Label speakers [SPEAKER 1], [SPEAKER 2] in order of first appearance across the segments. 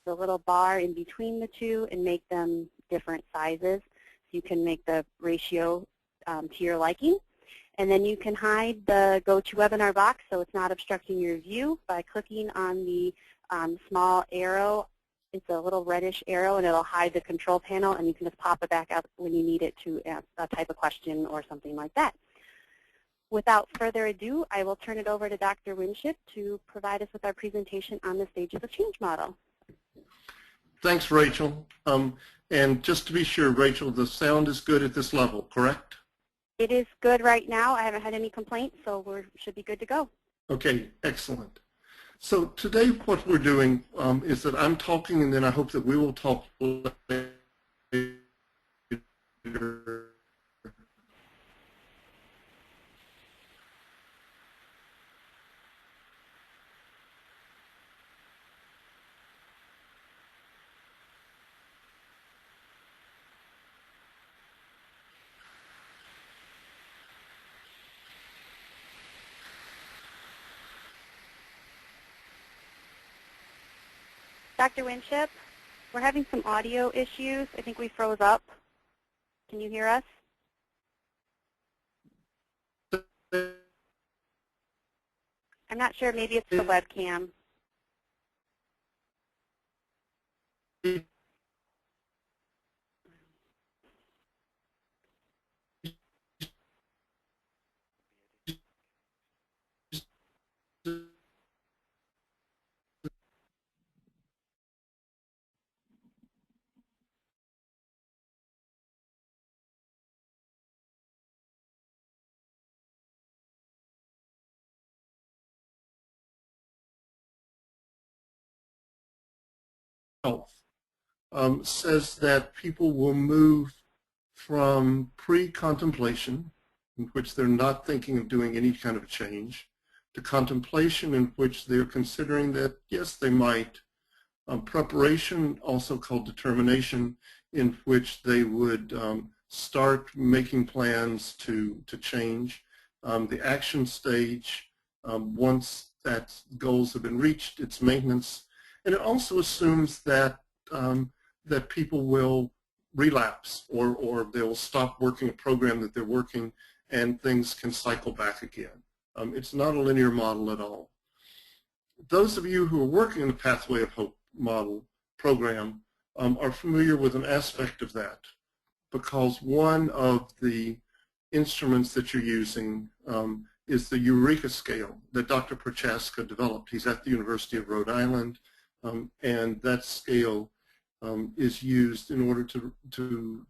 [SPEAKER 1] the little bar in between the two and make them different sizes. So you can make the ratio to your liking. And then you can hide the GoToWebinar box so it's not obstructing your view by clicking on the small arrow. It's a little reddish arrow, and it'll hide the control panel, and you can just pop it back up when you need it to type a question or something like that. Without further ado, I will turn it over to Dr. Winship to provide us with our presentation on the stages of change model.
[SPEAKER 2] Thanks, Rachel. And just to be sure, Rachel, the sound is good at this level, correct?
[SPEAKER 1] It is good right now. I haven't had any complaints, so we should be good to go.
[SPEAKER 2] Okay, excellent. So today what we're doing is that I'm talking, and then I hope that we will talk later.
[SPEAKER 1] Dr. Winship, we're having some audio issues. I think we froze up. Can you hear us? I'm not sure. Maybe it's the webcam.
[SPEAKER 2] Health says that people will move from pre-contemplation, in which they're not thinking of doing any kind of change, to contemplation, in which they're considering that, yes, they might. Preparation, also called determination, in which they would start making plans to change. The action stage, once that goals have been reached, it's maintenance. And it also assumes that that people will relapse, or they'll stop working a program that they're working, and things can cycle back again. It's not a linear model at all. Those of you who are working in the Pathway of Hope model program are familiar with an aspect of that, because one of the instruments that you're using is the Eureka scale that Dr. Prochaska developed. He's at the University of Rhode Island. And that scale is used in order to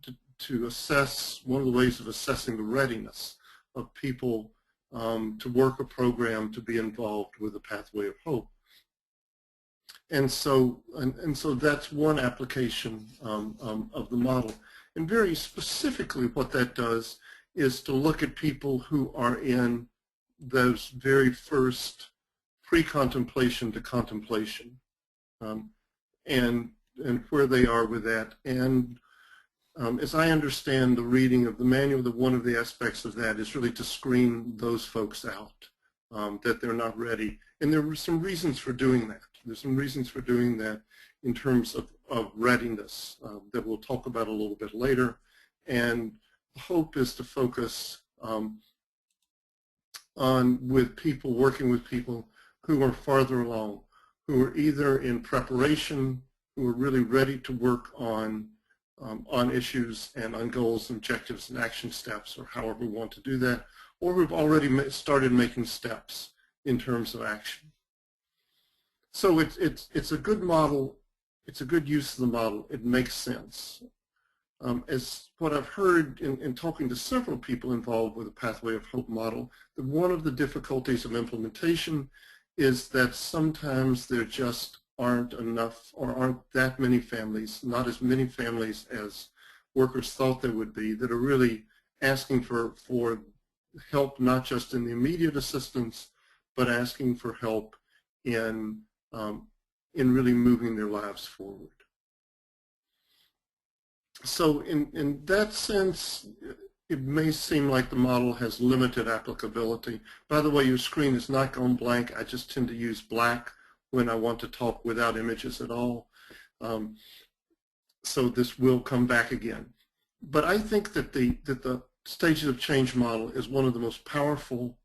[SPEAKER 2] assess, one of the ways of assessing the readiness of people to work a program, to be involved with the Pathway of Hope. And so that's one application of the model. And very specifically what that does is to look at people who are in those very first pre-contemplation to contemplation. And where they are with that. And as I understand the reading of the manual, that one of the aspects of that is really to screen those folks out, that they're not ready. And there were some reasons for doing that. There's some reasons for doing that in terms of readiness that we'll talk about a little bit later. And the hope is to focus on working with people who are farther along, who are either in preparation, who are really ready to work on issues and on goals, objectives, and action steps, or however we want to do that, or who've already started making steps in terms of action. So it's a good model. It's a good use of the model. It makes sense. As what I've heard in talking to several people involved with the Pathway of Hope model, that one of the difficulties of implementation is that sometimes there just aren't enough, or aren't that many families, not as many families as workers thought there would be, that are really asking for help, not just in the immediate assistance, but asking for help in really moving their lives forward. So in that sense, it may seem like the model has limited applicability. By the way, your screen is not going blank. I just tend to use black when I want to talk without images at all. So this will come back again. But I think that the stages of change model is one of the most powerful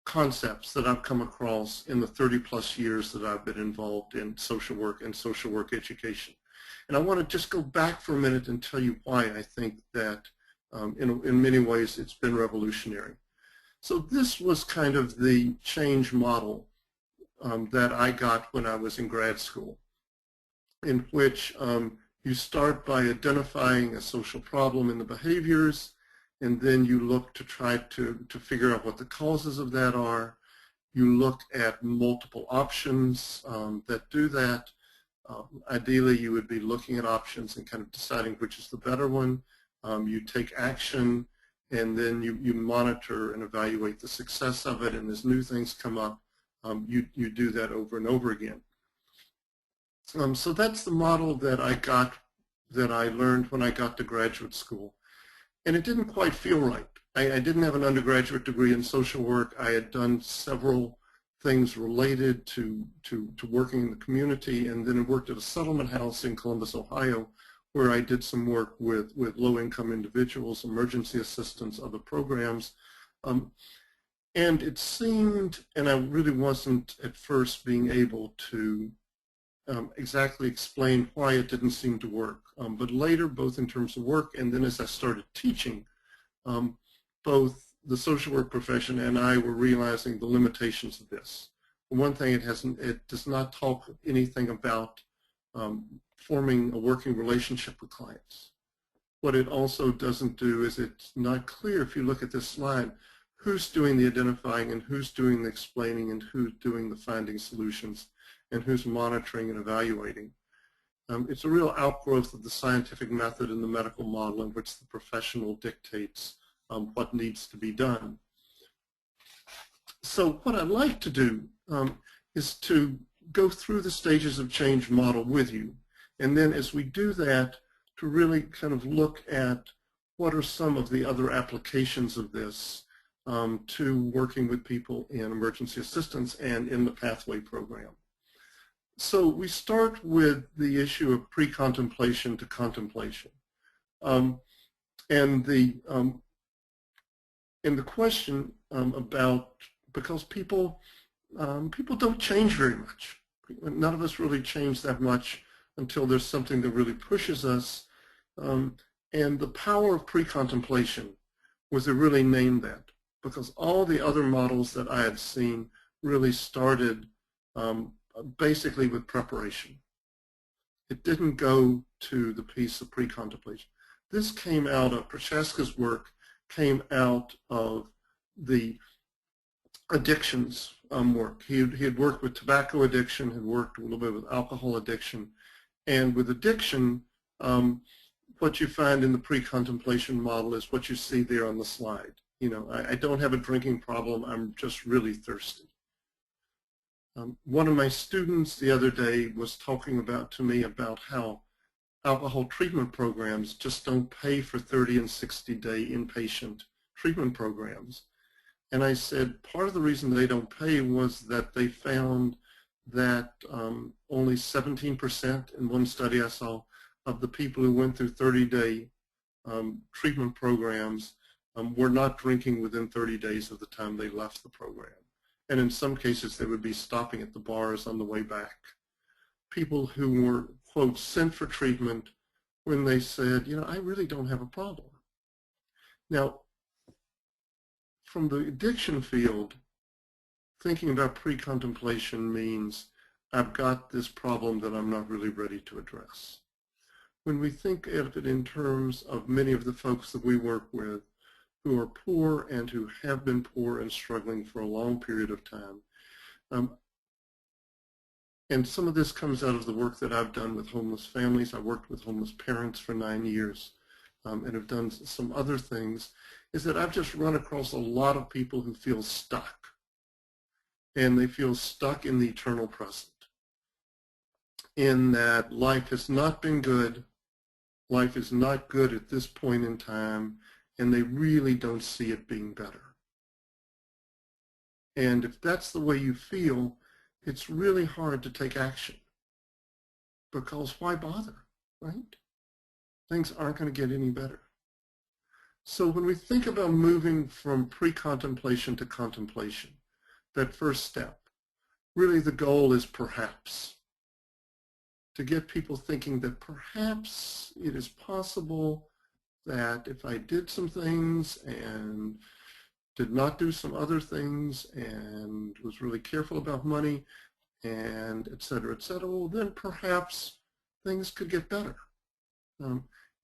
[SPEAKER 2] concepts that I've come across in the 30+ years that I've been involved in social work and social work education. And I want to just go back for a minute and tell you why I think that in many ways it's been revolutionary. So this was kind of the change model that I got when I was in grad school, in which you start by identifying a social problem in the behaviors, and then you look to try to figure out what the causes of that are. You look at multiple options that do that. Ideally, you would be looking at options and kind of deciding which is the better one. You take action, and then you monitor and evaluate the success of it, and as new things come up, you do that over and over again. So that's the model that I learned when I got to graduate school. And it didn't quite feel right. I didn't have an undergraduate degree in social work. I had done several things related to working in the community, and then I worked at a settlement house in Columbus, Ohio, where I did some work with low-income individuals, emergency assistance, other programs. And it seemed, and I really wasn't at first being able to exactly explain why it didn't seem to work. But later, both in terms of work and then as I started teaching, both the social work profession and I were realizing the limitations of this. One thing, it does not talk anything about forming a working relationship with clients. What it also doesn't do is it's not clear, if you look at this slide, who's doing the identifying and who's doing the explaining and who's doing the finding solutions and who's monitoring and evaluating. It's a real outgrowth of the scientific method and the medical model in which the professional dictates what needs to be done. So what I'd like to do is to go through the stages of change model with you. And then as we do that, to really kind of look at what are some of the other applications of this to working with people in emergency assistance and in the Pathway program. So we start with the issue of pre-contemplation to contemplation. And the question about, because people don't change very much. None of us really change that much until there's something that really pushes us. And the power of pre-contemplation was to really name that, because all the other models that I had seen really started basically with preparation. It didn't go to the piece of pre-contemplation. This came out of, Prochaska's work came out of the addictions work. He had worked with tobacco addiction, had worked a little bit with alcohol addiction, and with addiction, what you find in the pre-contemplation model is what you see there on the slide. You know, I don't have a drinking problem, I'm just really thirsty. One of my students the other day was talking to me about how alcohol treatment programs just don't pay for 30 and 60-day inpatient treatment programs. And I said part of the reason they don't pay was that they found that only 17% in one study I saw of the people who went through 30-day treatment programs were not drinking within 30 days of the time they left the program. And in some cases, they would be stopping at the bars on the way back. People who were, quote, sent for treatment when they said, you know, I really don't have a problem. Now, from the addiction field, thinking about pre-contemplation means I've got this problem that I'm not really ready to address. When we think of it in terms of many of the folks that we work with who are poor and who have been poor and struggling for a long period of time, and some of this comes out of the work that I've done with homeless families. I worked with homeless parents for 9 years and have done some other things, is that I've just run across a lot of people who feel stuck. And they feel stuck in the eternal present, in that life has not been good, life is not good at this point in time, and they really don't see it being better. And if that's the way you feel, it's really hard to take action. because why bother, right? Things aren't going to get any better. So when we think about moving from pre-contemplation to contemplation, that first step, really the goal is perhaps to get people thinking that perhaps it is possible that if I did some things and did not do some other things and was really careful about money and et cetera, well, then perhaps things could get better.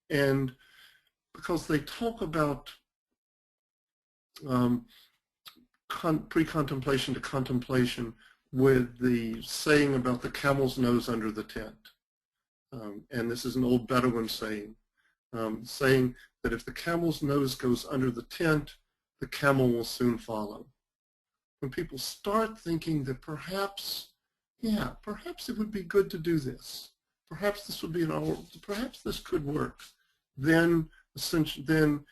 [SPEAKER 2] And because they talk about pre-contemplation to contemplation with the saying about the camel's nose under the tent. And this is an old Bedouin saying, saying that if the camel's nose goes under the tent, the camel will soon follow. When people start thinking that perhaps, yeah, perhaps it would be good to do this, perhaps this would be perhaps this could work, then essentially, then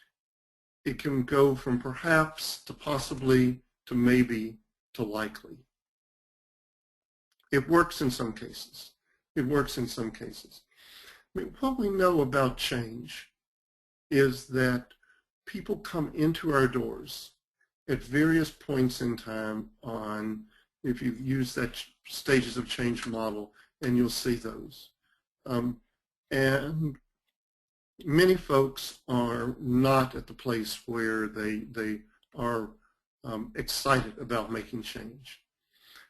[SPEAKER 2] it can go from perhaps to possibly to maybe to likely. It works in some cases. It works in some cases. I mean, what we know about change is that people come into our doors at various points in time on, if you use that stages of change model, and you'll see those. And many folks are not at the place where they are excited about making change.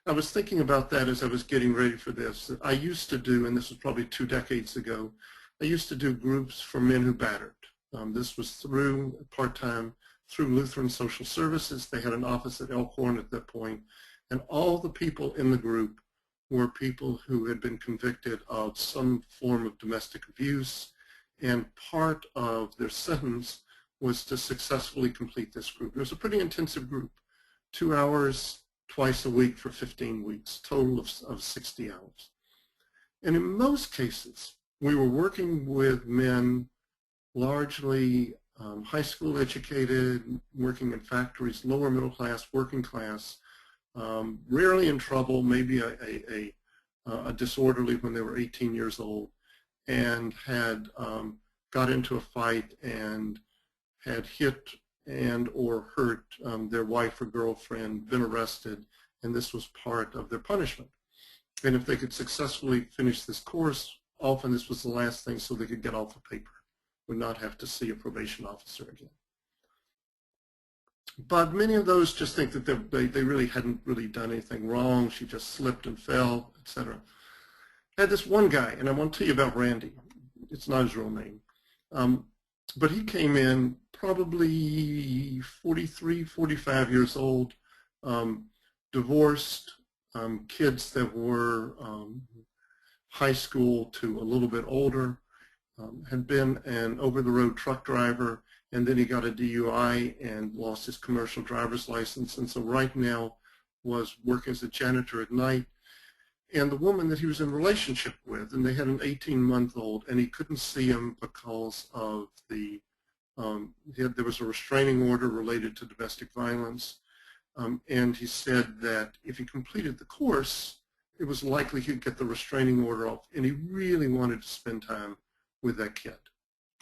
[SPEAKER 2] I was thinking about that as I was getting ready for this. I used to do, and this was probably 2 decades ago, I used to do groups for men who battered. This was through part-time, through Lutheran Social Services. They had an office at Elkhorn at that point, and all the people in the group were people who had been convicted of some form of domestic abuse, and part of their sentence was to successfully complete this group. It was a pretty intensive group, 2 hours twice a week for 15 weeks, total of 60 hours. And in most cases, we were working with men largely high school educated, working in factories, lower middle class, working class, rarely in trouble, maybe a disorderly when they were 18 years old, and had got into a fight and had hit and or hurt their wife or girlfriend, been arrested, and this was part of their punishment. And if they could successfully finish this course, often this was the last thing so they could get off the paper, would not have to see a probation officer again. But many of those just think that they really hadn't really done anything wrong, she just slipped and fell, etc. I had this one guy, and I want to tell you about Randy. It's not his real name. But he came in probably 43, 45 years old, divorced, kids that were high school to a little bit older, had been an over-the-road truck driver, and then he got a DUI and lost his commercial driver's license, and so right now was working as a janitor at night. And the woman that he was in a relationship with, and they had an 18-month-old, and he couldn't see him because of the, there was a restraining order related to domestic violence, and he said that if he completed the course, it was likely he'd get the restraining order off, and he really wanted to spend time with that kid,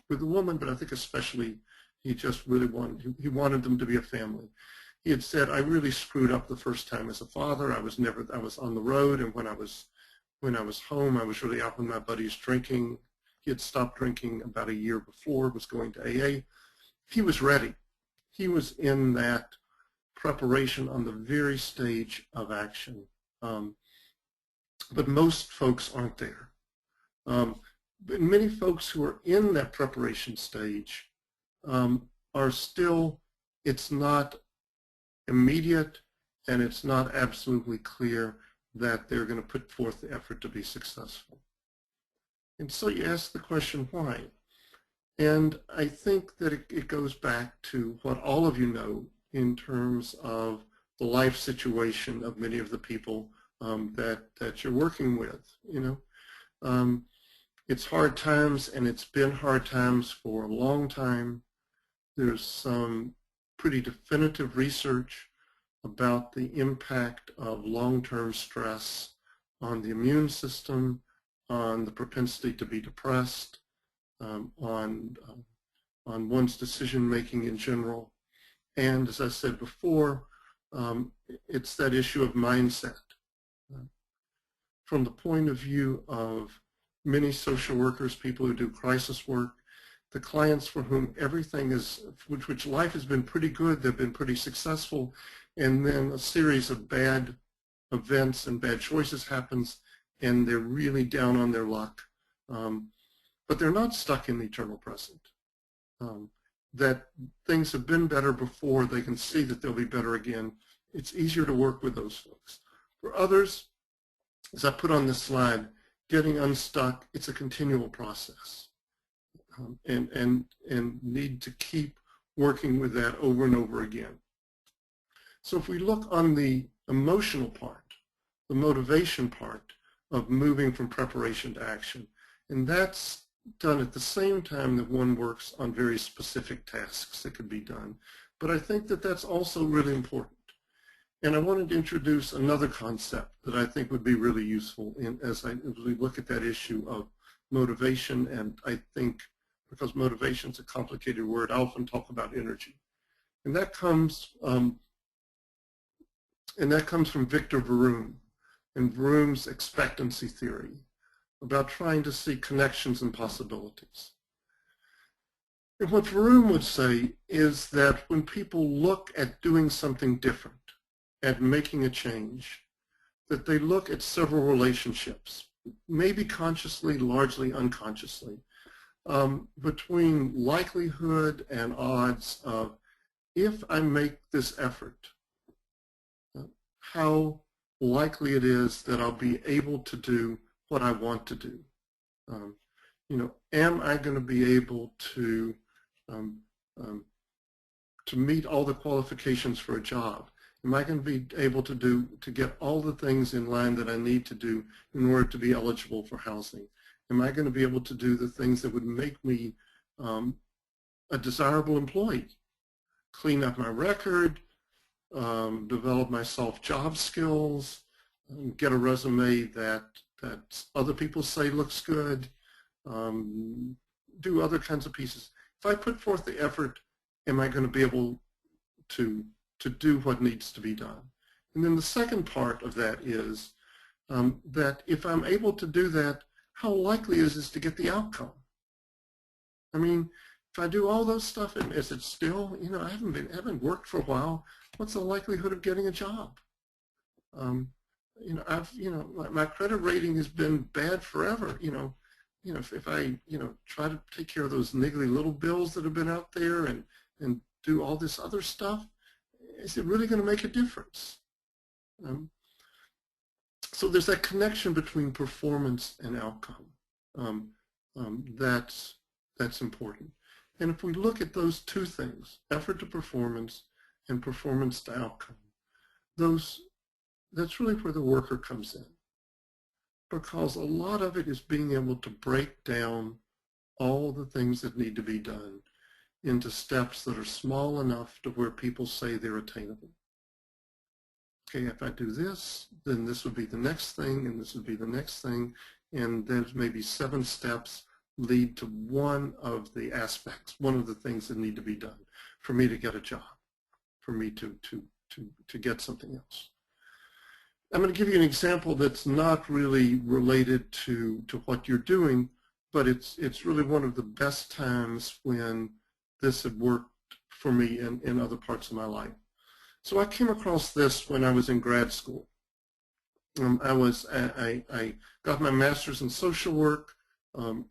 [SPEAKER 2] with the woman, but I think especially he just really wanted them to be a family. He had said, I really screwed up the first time as a father. I was on the road, and when I was home, I was really out with my buddies drinking. He had stopped drinking about a year before, was going to AA. He was ready. He was in that preparation on the very stage of action. But most folks aren't there. But many folks who are in that preparation stage are still, it's not immediate, and it's not absolutely clear that they're going to put forth the effort to be successful. And so you ask the question, why? And I think that it goes back to what all of you know in terms of the life situation of many of the people that you're working with. You know, it's hard times, and it's been hard times for a long time. There's some pretty definitive research about the impact of long-term stress on the immune system, on the propensity to be depressed, on one's decision-making in general. And as I said before, it's that issue of mindset. From the point of view of many social workers, people who do crisis work, the clients for whom everything is, which life has been pretty good, they've been pretty successful, and then a series of bad events and bad choices happens, and they're really down on their luck. But they're not stuck in the eternal present. That things have been better before, they can see that they'll be better again. It's easier to work with those folks. For others, as I put on this slide, getting unstuck, it's a continual process. And need to keep working with that over and over again. So if we look on the emotional part, the motivation part of moving from preparation to action, and that's done at the same time that one works on very specific tasks that could be done. But I think that that's also really important. And I wanted to introduce another concept that I think would be really useful as we look at that issue of motivation. And I think because motivation is a complicated word, I often talk about energy. And that comes from Victor Vroom and Vroom's expectancy theory about trying to see connections and possibilities. And what Vroom would say is that when people look at doing something different, at making a change, that they look at several relationships, maybe consciously, largely unconsciously, between likelihood and odds of, if I make this effort, how likely it is that I'll be able to do what I want to do. Am I going to be able to meet all the qualifications for a job? Am I going to be able to get all the things in line that I need to do in order to be eligible for housing? Am I going to be able to do the things that would make me a desirable employee? Clean up my record, develop my soft job skills, get a resume that other people say looks good, do other kinds of pieces. If I put forth the effort, am I going to be able to do what needs to be done? And then the second part of that is that if I'm able to do that, how likely is it to get the outcome? I mean, if I do all those stuff, and is it still, I haven't worked for a while, what's the likelihood of getting a job? My credit rating has been bad forever. If I, try to take care of those niggly little bills that have been out there and do all this other stuff, is it really going to make a difference? So there's that connection between performance and outcome. That's important. And if we look at those two things, effort to performance and performance to outcome, that's really where the worker comes in. Because a lot of it is being able to break down all the things that need to be done into steps that are small enough to where people say they're attainable. Okay, if I do this, then this would be the next thing, and this would be the next thing, and there's maybe 7 steps lead to one of the aspects, one of the things that need to be done for me to get a job, for me to get something else. I'm going to give you an example that's not really related to what you're doing, but it's really one of the best times when this had worked for me in other parts of my life. So I came across this when I was in grad school. I got my master's in social work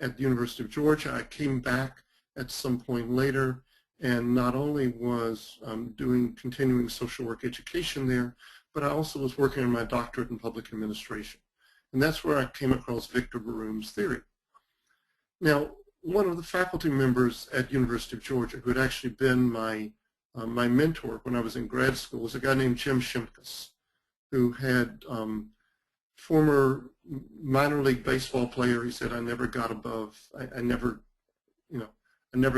[SPEAKER 2] at the University of Georgia. I came back at some point later and not only was doing continuing social work education there, but I also was working on my doctorate in public administration. And that's where I came across Victor Vroom's theory. Now, one of the faculty members at University of Georgia who had actually been my mentor when I was in grad school was a guy named Jim Shimkus, who had former minor league baseball player. He said, I never got above, I never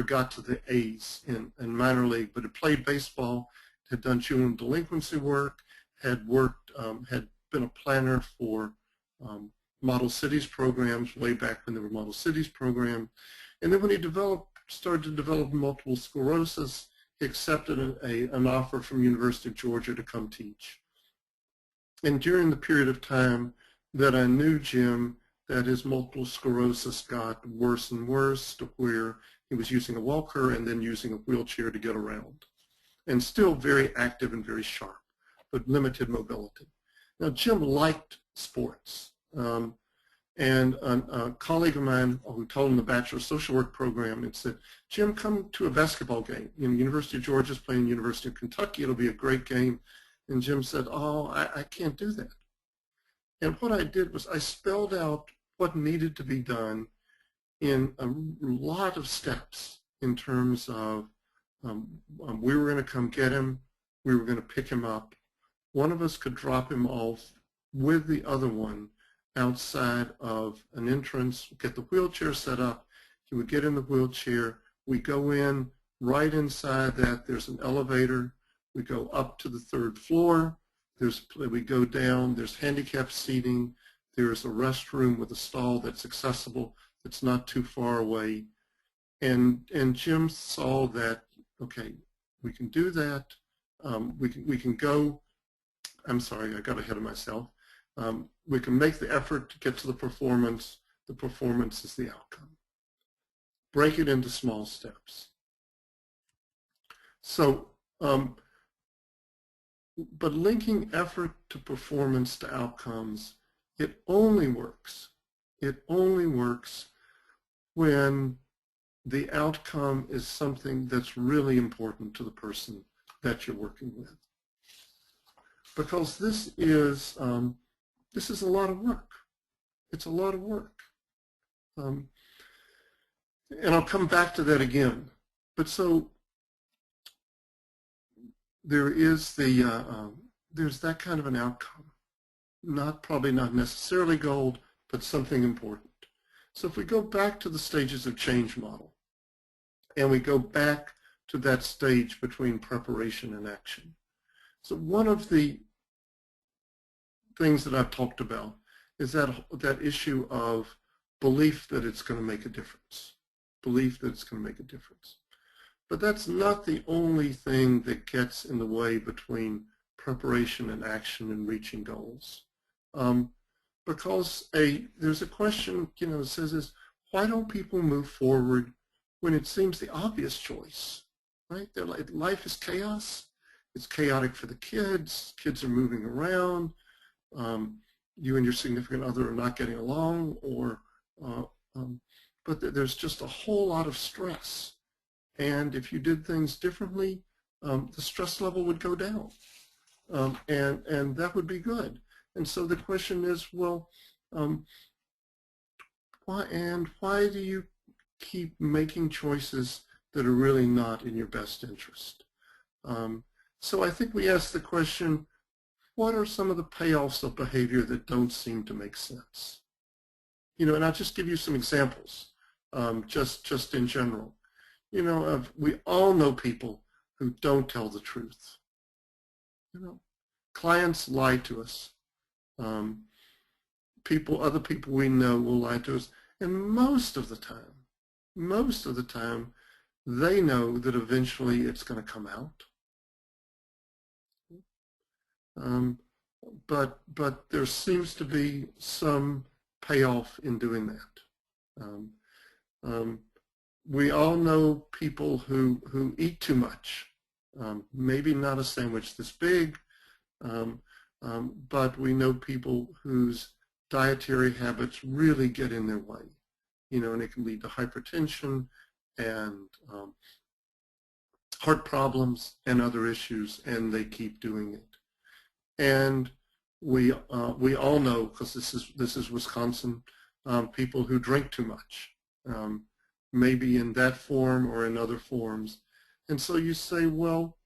[SPEAKER 2] got to the A's in minor league, but had played baseball, had done juvenile delinquency work, had worked, had been a planner for model cities programs way back when there were model cities programs. And then when he started to develop multiple sclerosis, he accepted an offer from University of Georgia to come teach. And during the period of time that I knew Jim, that his multiple sclerosis got worse and worse to where he was using a walker and then using a wheelchair to get around. And still very active and very sharp, but limited mobility. Now, Jim liked sports. And a colleague of mine who told him the Bachelor of Social Work program and said, Jim, come to a basketball game. You know, University of Georgia is playing University of Kentucky. It'll be a great game. And Jim said, oh, I can't do that. And what I did was I spelled out what needed to be done in a lot of steps in terms of we were going to come get him, we were going to pick him up. One of us could drop him off with the other one outside of an entrance, get the wheelchair set up. He would get in the wheelchair. We go in, right inside that there's an elevator. We go up to the 3rd floor. We go down, there's handicapped seating. There's a restroom with a stall that's accessible, that's not too far away. And Jim saw that, okay, we can do that. We can go, I'm sorry, I got ahead of myself. We can make the effort to get to the performance. The performance is the outcome. Break it into small steps. So, but linking effort to performance to outcomes, it only works. It only works when the outcome is something that's really important to the person that you're working with. Because this is a lot of work. It's a lot of work. And I'll come back to that again. But so there is there's that kind of an outcome. Probably not necessarily gold, but something important. So if we go back to the stages of change model, and we go back to that stage between preparation and action. So one of the things that I've talked about is that issue of belief that it's going to make a difference. Belief that it's going to make a difference. But that's not the only thing that gets in the way between preparation and action and reaching goals. Because there's a question, that says why don't people move forward when it seems the obvious choice, right? Life is chaos. It's chaotic for the kids. Kids are moving around. You and your significant other are not getting along, but there's just a whole lot of stress. And if you did things differently, the stress level would go down, and that would be good. And so the question is, well, why do you keep making choices that are really not in your best interest? So I think we ask the question, what are some of the payoffs of behavior that don't seem to make sense? And I'll just give you some examples, just in general. We all know people who don't tell the truth. Clients lie to us. Other people we know will lie to us. And most of the time, they know that eventually it's going to come out. But there seems to be some payoff in doing that. We all know people who eat too much. Maybe not a sandwich this big, but we know people whose dietary habits really get in their way, and it can lead to hypertension and heart problems and other issues, and they keep doing it. And we all know, because this is Wisconsin, people who drink too much, maybe in that form or in other forms. And so you say, well,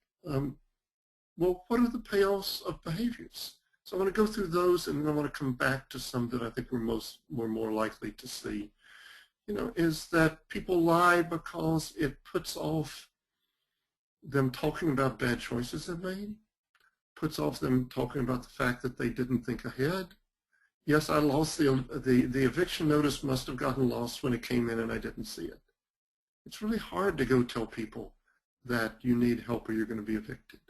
[SPEAKER 2] what are the payoffs of behaviors? So I want to go through those, and then I want to come back to some that I think we're more likely to see. Is that people lie because it puts off them talking about bad choices they've made, puts off them talking about the fact that they didn't think ahead. yes, I lost the eviction notice must have gotten lost when it came in and I didn't see it. It's really hard to go tell people that you need help or you're going to be evicted.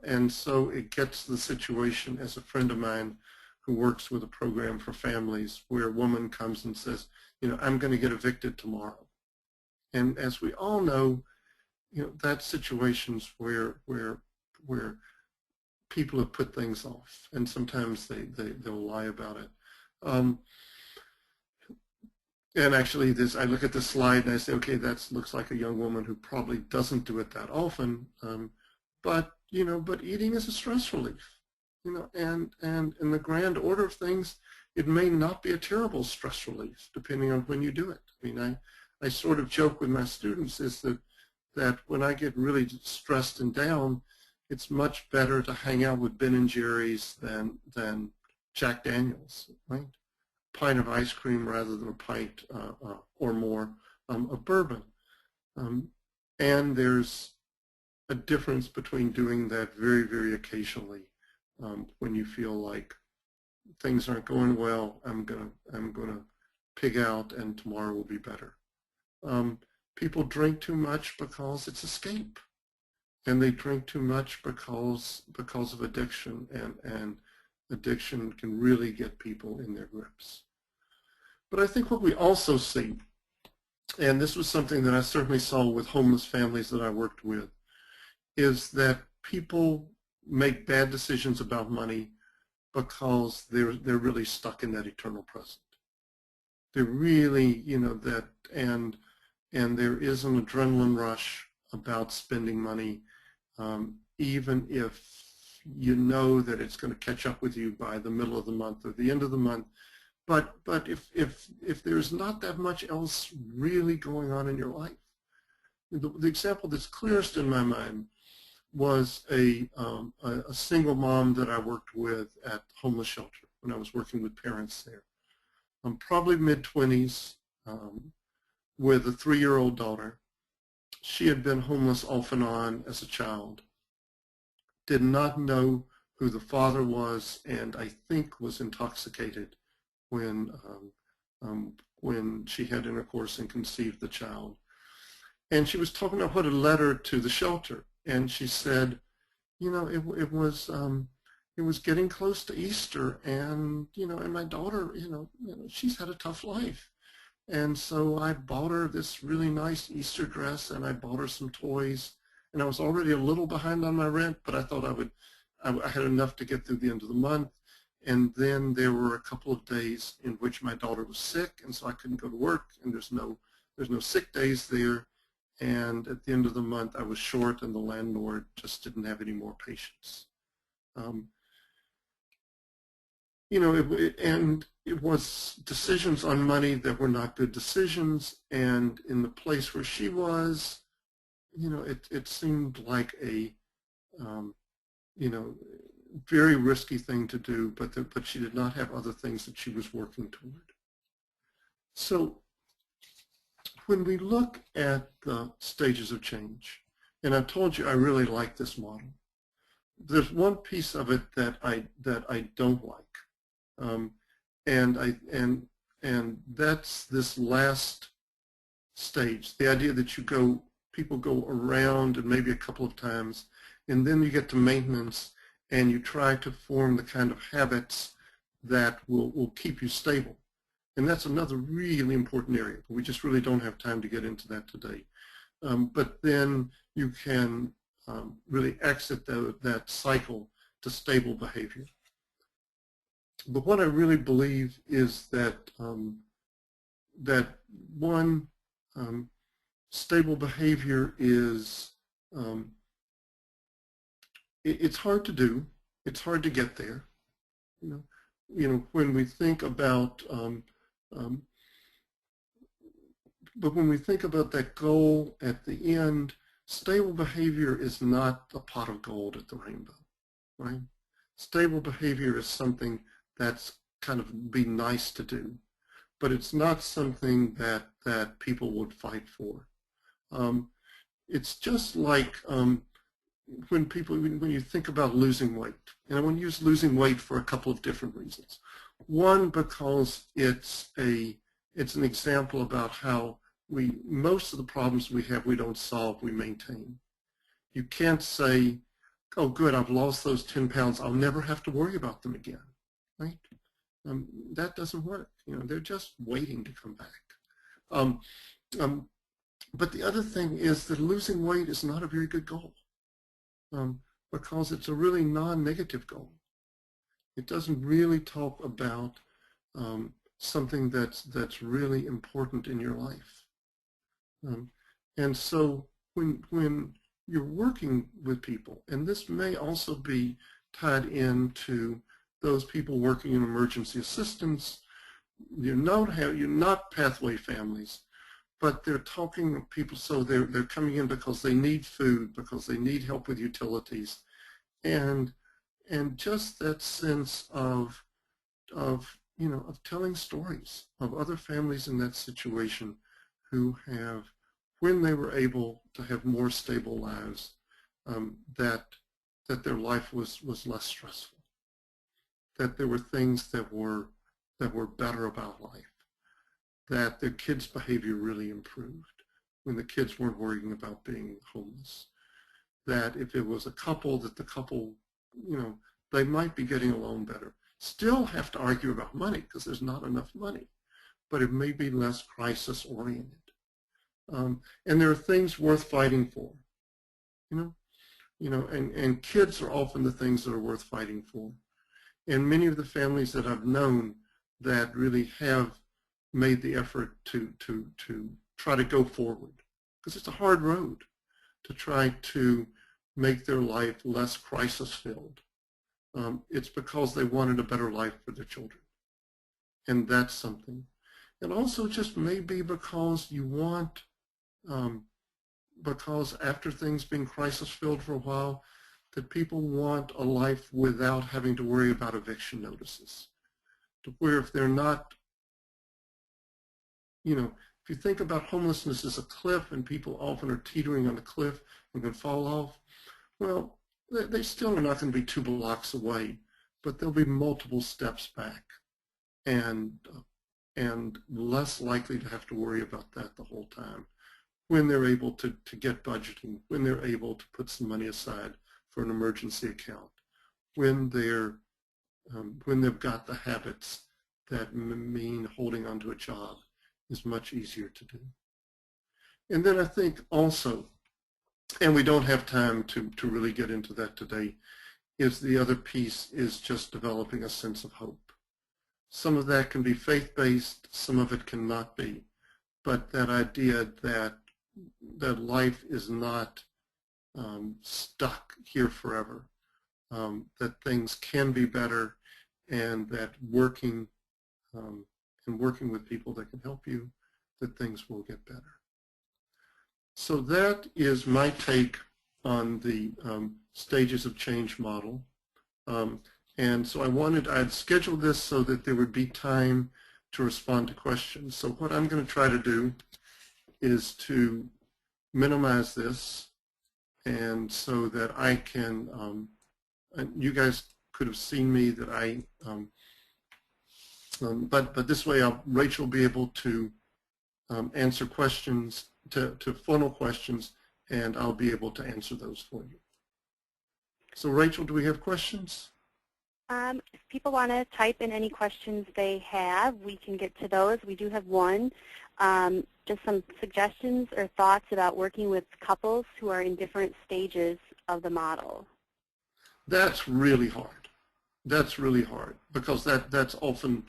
[SPEAKER 2] And so it gets the situation, as a friend of mine who works with a program for families, where a woman comes and says, you know, I'm going to get evicted tomorrow. And as we all know, you know, that's situations where people have put things off, and sometimes they'll lie about it. And actually, I look at this slide and I say, okay, that looks like a young woman who probably doesn't do it that often, but eating is a stress relief, you know, and in the grand order of things, it may not be a terrible stress relief depending on when you do it. I mean, I sort of joke with my students is that when I get really stressed and down, it's much better to hang out with Ben & Jerry's than Jack Daniels, right? A pint of ice cream rather than a pint or more of bourbon. And there's a difference between doing that very, very occasionally when you feel like things aren't going well. I'm gonna pig out, and tomorrow will be better. People drink too much because it's escape, and they drink too much because of addiction, and addiction can really get people in their grips. But I think what we also see, and this was something that I certainly saw with homeless families that I worked with, is that people make bad decisions about money because they're really stuck in that eternal present. They're really, you know, that, and there is an adrenaline rush about spending money, even if you know that it's going to catch up with you by the middle of the month or the end of the month. But if there's not that much else really going on in your life, the example that's clearest in my mind was a single mom that I worked with at homeless shelter when I was working with parents there. Probably mid-20s, with a 3-year-old daughter. She had been homeless off and on as a child, did not know who the father was, and I think was intoxicated when she had intercourse and conceived the child. And she was talking about what had led her to the shelter. And she said, you know, it was getting close to Easter, and and my daughter, she's had a tough life, and so I bought her this really nice Easter dress, and I bought her some toys, and I was already a little behind on my rent, but I thought I had enough to get through the end of the month. And then there were a couple of days in which my daughter was sick, and so I couldn't go to work, and there's no sick days there. And at the end of the month, I was short, and the landlord just didn't have any more patience. And it was decisions on money that were not good decisions. And in the place where she was, it seemed like a, very risky thing to do, but she did not have other things that she was working toward. So when we look at the stages of change, and I told you I really like this model, there's one piece of it that I don't like, and that's this last stage, the idea that people go around and maybe a couple of times, and then you get to maintenance, and you try to form the kind of habits that will keep you stable. And that's another really important area. We just really don't have time to get into that today. But then you can really exit that cycle to stable behavior. But what I really believe is that one, stable behavior is, it's hard to do. It's hard to get there. When we think about but when we think about that goal at the end, stable behavior is not a pot of gold at the rainbow, right? Stable behavior is something that's kind of be nice to do, but it's not something that people would fight for. It's just like when you think about losing weight, and I want to use losing weight for a couple of different reasons. One, because it's an example about how most of the problems we have, we don't solve, we maintain. You can't say, oh good, I've lost those 10 pounds, I'll never have to worry about them again, right? That doesn't work. They're just waiting to come back. But the other thing is that losing weight is not a very good goal, because it's a really non-negative goal. It doesn't really talk about something that's really important in your life. And so when you're working with people, and this may also be tied into those people working in emergency assistance, you're not pathway families, but they're talking to people, so they're coming in because they need food, because they need help with utilities, and just that sense of telling stories of other families in that situation who have, when they were able to have more stable lives, that their life was less stressful, that there were things that were better about life, that their kids' behavior really improved when the kids weren't worrying about being homeless, that if it was a couple, that the couple, they might be getting along better. Still have to argue about money because there's not enough money, but it may be less crisis oriented. And there are things worth fighting for, and kids are often the things that are worth fighting for. And many of the families that I've known that really have made the effort to try to go forward, because it's a hard road to try to make their life less crisis-filled. It's because they wanted a better life for their children. And that's something. And also just maybe because you want, because after things being crisis-filled for a while, that people want a life without having to worry about eviction notices. To where if they're not, if you think about homelessness as a cliff and people often are teetering on the cliff and can fall off, well, they still are not going to be 2 blocks away, but there'll be multiple steps back and less likely to have to worry about that the whole time when they're able to get budgeting, when they're able to put some money aside for an emergency account, when they've got the habits that mean holding onto a job is much easier to do. And then I think also, and we don't have time to really get into that today, is the other piece is just developing a sense of hope. Some of that can be faith-based, some of it cannot be, but that idea that life is not stuck here forever, that things can be better, and that working with people that can help you, that things will get better. So that is my take on the stages of change model. And so I'd scheduled this so that there would be time to respond to questions. So what I'm going to try to do is to minimize this, and so that I can, you guys could have seen me that but this way Rachel will be able to answer questions, to funnel questions, and I'll be able to answer those for you. So Rachel, do we have questions?
[SPEAKER 1] If people want to type in any questions they have, we can get to those. We do have one. Just some suggestions or thoughts about working with couples who are in different stages of the model.
[SPEAKER 2] That's really hard. That's really hard because that's often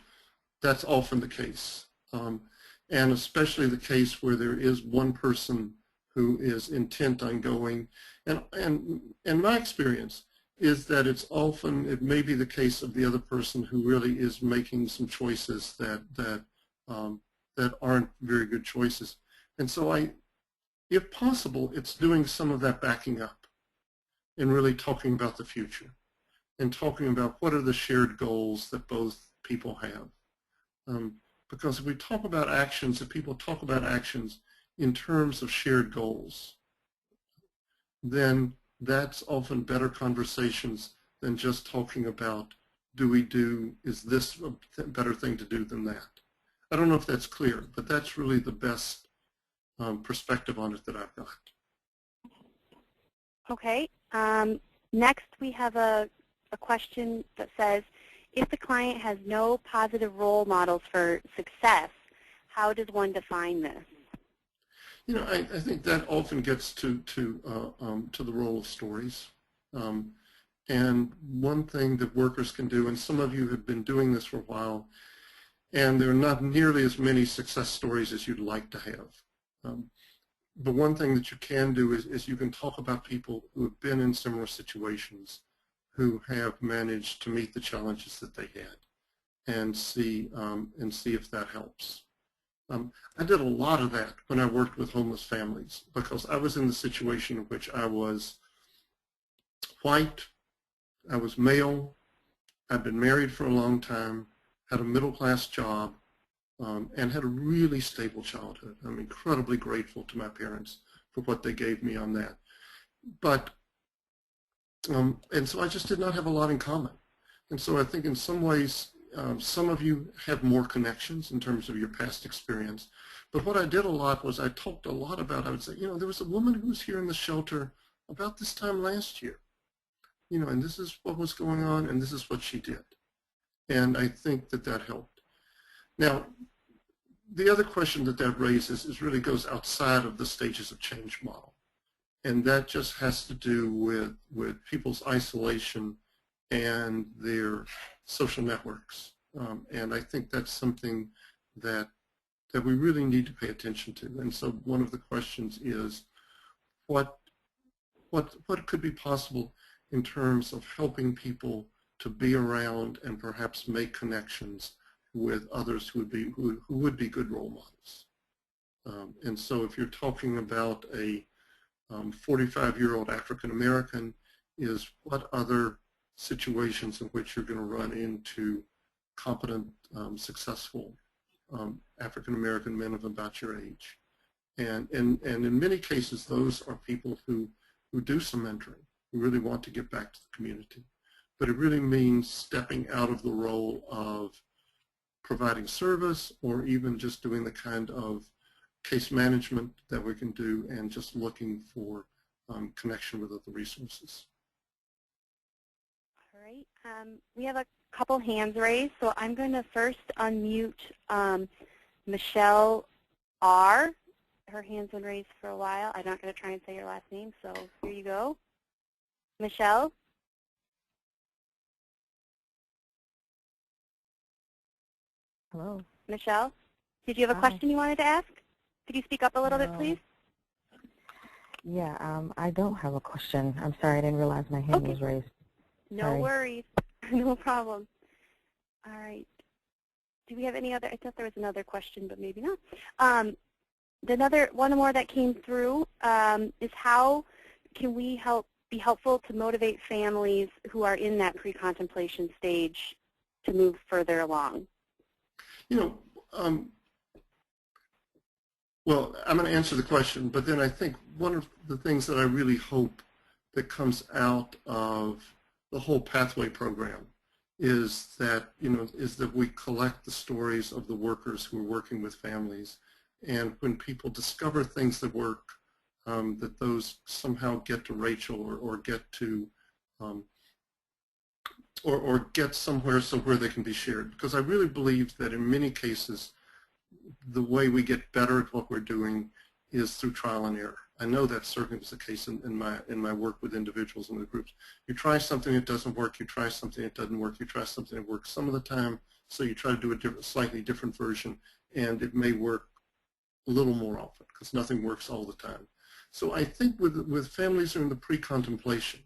[SPEAKER 2] the case, and especially the case where there is one person who is intent on going. And my experience is that it may be the case of the other person who really is making some choices that aren't very good choices. And so if possible, it's doing some of that backing up and really talking about the future and talking about what are the shared goals that both people have. Because if we talk about actions, if people talk about actions in terms of shared goals, then that's often better conversations than just talking about is this a better thing to do than that? I don't know if that's clear, but that's really the best perspective on it that I've got.
[SPEAKER 1] Okay. Next, we have a question that says, if the client has no positive role models for success, how does one define this?
[SPEAKER 2] You know, I think that often gets to the role of stories. And one thing that workers can do, and some of you have been doing this for a while, and there are not nearly as many success stories as you'd like to have. But one thing that you can do is you can talk about people who have been in similar situations, who have managed to meet the challenges that they had, and see if that helps. I did a lot of that when I worked with homeless families, because I was in the situation in which I was white, I was male, I'd been married for a long time, had a middle-class job, and had a really stable childhood. I'm incredibly grateful to my parents for what they gave me on that. But, and so I just did not have a lot in common. And so I think in some ways, some of you have more connections in terms of your past experience. But what I did a lot was I talked a lot about, I would say, you know, there was a woman who was here in the shelter about this time last year. You know, and this is what was going on, and this is what she did. And I think that that helped. Now, the other question that that raises is really goes outside of the stages of change model. And that just has to do with people's isolation and their social networks. And I think that's something that we really need to pay attention to. And so one of the questions is, what could be possible in terms of helping people to be around and perhaps make connections with others who would be good role models. And so if you're talking about a 45-year-old African American, is what other situations in which you're going to run into competent, successful African American men of about your age. And in many cases, those are people who do some mentoring, who really want to get back to the community. But it really means stepping out of the role of providing service, or even just doing the kind of case management that we can do, and just looking for connection with other resources.
[SPEAKER 1] All right. We have a couple hands raised, so I'm going to first unmute Michelle R. Her hand's been raised for a while. I'm not going to try and say your last name, so here you go. Michelle?
[SPEAKER 3] Hello.
[SPEAKER 1] Michelle, did you have a question you wanted to ask? Could you speak up a little bit, please?
[SPEAKER 3] Yeah, I don't have a question. I'm sorry, I didn't realize my hand was raised.
[SPEAKER 1] No worries. No problem. All right. Do we have any other? I thought there was another question, but maybe not. One more that came through is, how can we be helpful to motivate families who are in that pre-contemplation stage to move further along?
[SPEAKER 2] You know, well, I'm going to answer the question, but then I think one of the things that I really hope that comes out of the whole pathway program is that, is that we collect the stories of the workers who are working with families, and when people discover things that work, that those somehow get to Rachel or get to or get somewhere where they can be shared. Because I really believe that in many cases, the way we get better at what we're doing is through trial and error. I know that certainly was the case in my work with individuals and with groups. You try something, it doesn't work. You try something, it doesn't work. You try something, it works some of the time. So you try to do a slightly different version, and it may work a little more often, because nothing works all the time. So I think with families who are in the pre-contemplation,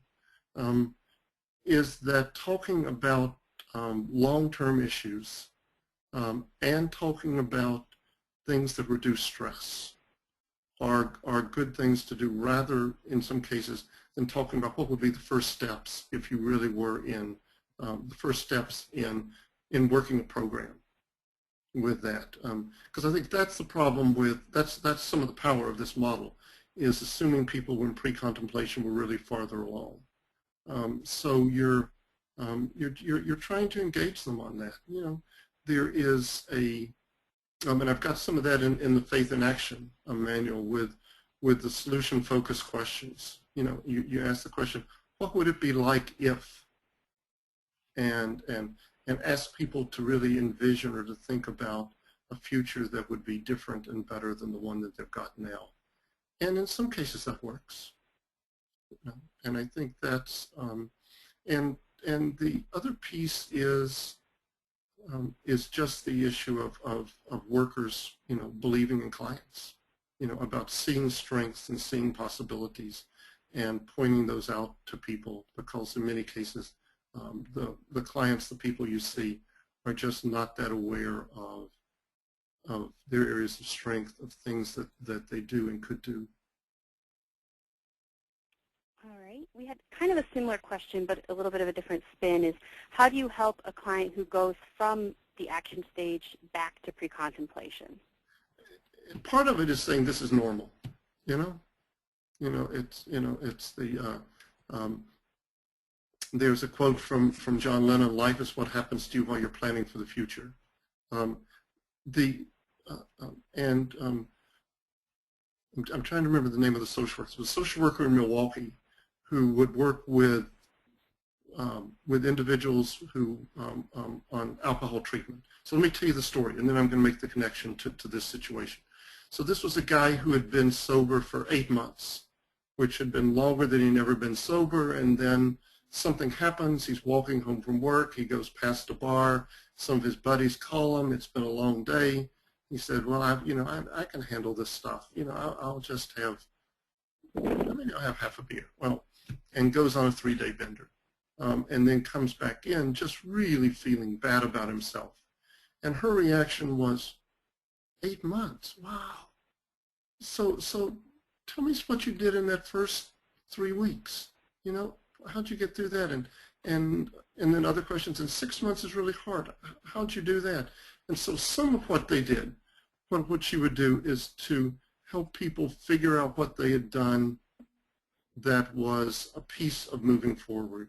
[SPEAKER 2] is that talking about long-term issues and talking about things that reduce stress are good things to do, rather, in some cases, than talking about what would be the first steps if you really were in the first steps in working a program with that. Because I think that's the problem with, that's some of the power of this model, is assuming people when pre-contemplation were really farther along. So you're you're trying to engage them on that. You know, there is a, and I've got some of that in the Faith in Action manual with the solution-focused questions. You know, you ask the question, what would it be like if? And ask people to really envision or to think about a future that would be different and better than the one that they've got now. And in some cases that works. You know? And I think that's, and the other piece is just the issue of workers, you know, believing in clients, you know, about seeing strengths and seeing possibilities and pointing those out to people, because in many cases the clients, the people you see, are just not that aware of their areas of strength, of things that they do and could do.
[SPEAKER 1] All right. We had kind of a similar question, but a little bit of a different spin, is how do you help a client who goes from the action stage back to pre-contemplation?
[SPEAKER 2] Part of it is saying this is normal, you know? It's the, there's a quote from John Lennon, life is what happens to you while you're planning for the future. I'm trying to remember the name of the social worker. It was a social worker in Milwaukee who would work with individuals who on alcohol treatment. So let me tell you the story, and then I'm going to make the connection to this situation. So this was a guy who had been sober for 8 months, which had been longer than he'd never been sober, and then something happens. He's walking home from work. He goes past a bar. Some of his buddies call him. It's been a long day. He said, well, I can handle this stuff. You know, I'll just have, maybe I'll have half a beer. Well, and goes on a 3-day bender. And then comes back in just really feeling bad about himself. And her reaction was, 8 months, wow. So tell me what you did in that first 3 weeks. You know, how'd you get through that? And then other questions, and 6 months is really hard. How'd you do that? And so some of what they did, what she would do is to help people figure out what they had done that was a piece of moving forward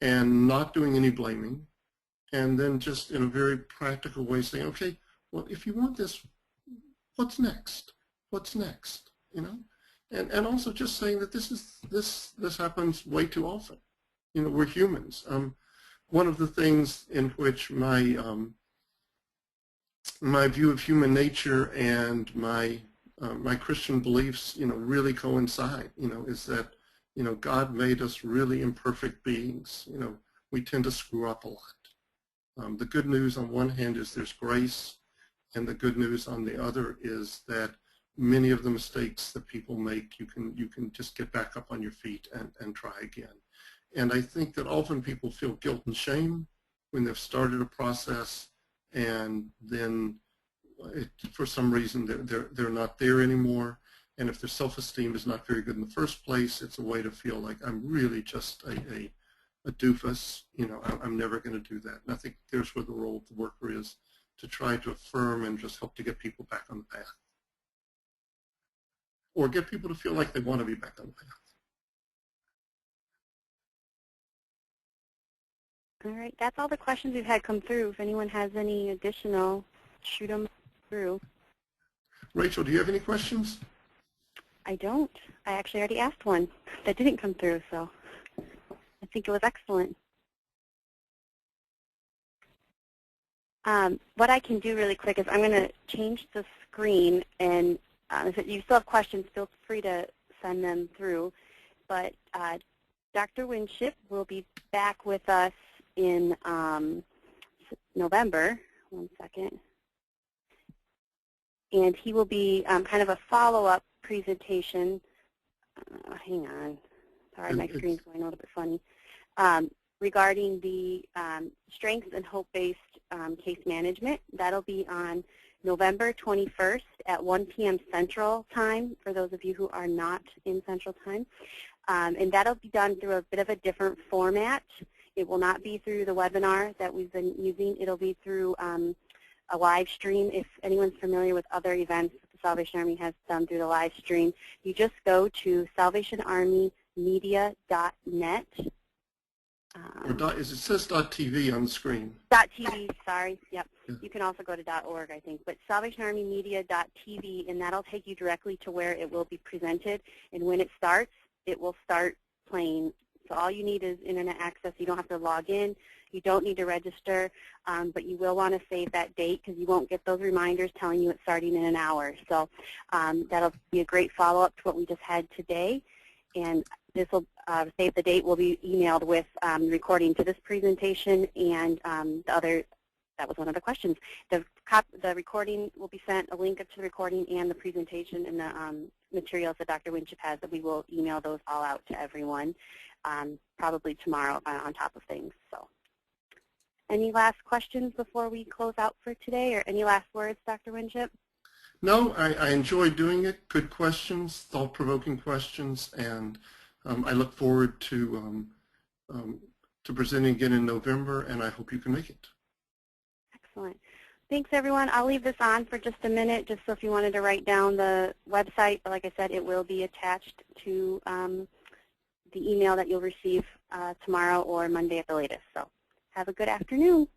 [SPEAKER 2] and not doing any blaming, and then just in a very practical way saying, okay, well, if you want this, what's next? What's next? You know, and also just saying that this happens way too often. You know, we're humans. One of the things in which my my view of human nature and my Christian beliefs, you know, really coincide. You know, is that, you know, God made us really imperfect beings. You know, we tend to screw up a lot. The good news on one hand is there's grace, and the good news on the other is that many of the mistakes that people make, you can just get back up on your feet and try again. And I think that often people feel guilt and shame when they've started a process, and then for some reason they're not there anymore. And if their self-esteem is not very good in the first place, it's a way to feel like I'm really just a doofus. You know, I'm never going to do that. And I think there's where the role of the worker is, to try to affirm and just help to get people back on the path, or get people to feel like they want to be back on the path.
[SPEAKER 1] All right, that's all the questions we've had come through. If anyone has any additional, shoot them through.
[SPEAKER 2] Rachel, do you have any questions?
[SPEAKER 1] I don't. I actually already asked one that didn't come through, so I think it was excellent. What I can do really quick is I'm going to change the screen, and if you still have questions, feel free to send them through. But Dr. Winship will be back with us in November. One second. And he will be kind of a follow-up presentation. Hang on. Sorry, my screen's going a little bit funny. Regarding the strengths and hope-based case management. That'll be on November 21st at 1 p.m. Central Time, for those of you who are not in Central Time. And that'll be done through a bit of a different format. It will not be through the webinar that we've been using. It'll be through a live stream. If anyone's familiar with other events that the Salvation Army has done through the live stream, you just go to salvationarmymedia.net
[SPEAKER 2] Or it says .tv on the screen.
[SPEAKER 1] .tv, sorry, yep.
[SPEAKER 2] Yeah.
[SPEAKER 1] You can also go to .org, I think. But SalvationArmyMedia.tv, and that'll take you directly to where it will be presented. And when it starts, it will start playing. So all you need is internet access. You don't have to log in. You don't need to register, but you will want to save that date because you won't get those reminders telling you it's starting in an hour. So that'll be a great follow-up to what we just had today. And this will save the date will be emailed with recording to this presentation and the other. That was one of the questions. The recording will be sent, a link to the recording and the presentation and the materials that Dr. Winship has, that we will email those all out to everyone probably tomorrow on top of things. So, any last questions before we close out for today, or any last words, Dr. Winship?
[SPEAKER 2] No, I enjoy doing it. Good questions, thought-provoking questions, and I look forward to presenting again in November, and I hope you can make it. Excellent.
[SPEAKER 1] Thanks, everyone. I'll leave this on for just a minute, just so if you wanted to write down the website. But like I said, it will be attached to the email that you'll receive tomorrow or Monday at the latest. So have a good afternoon.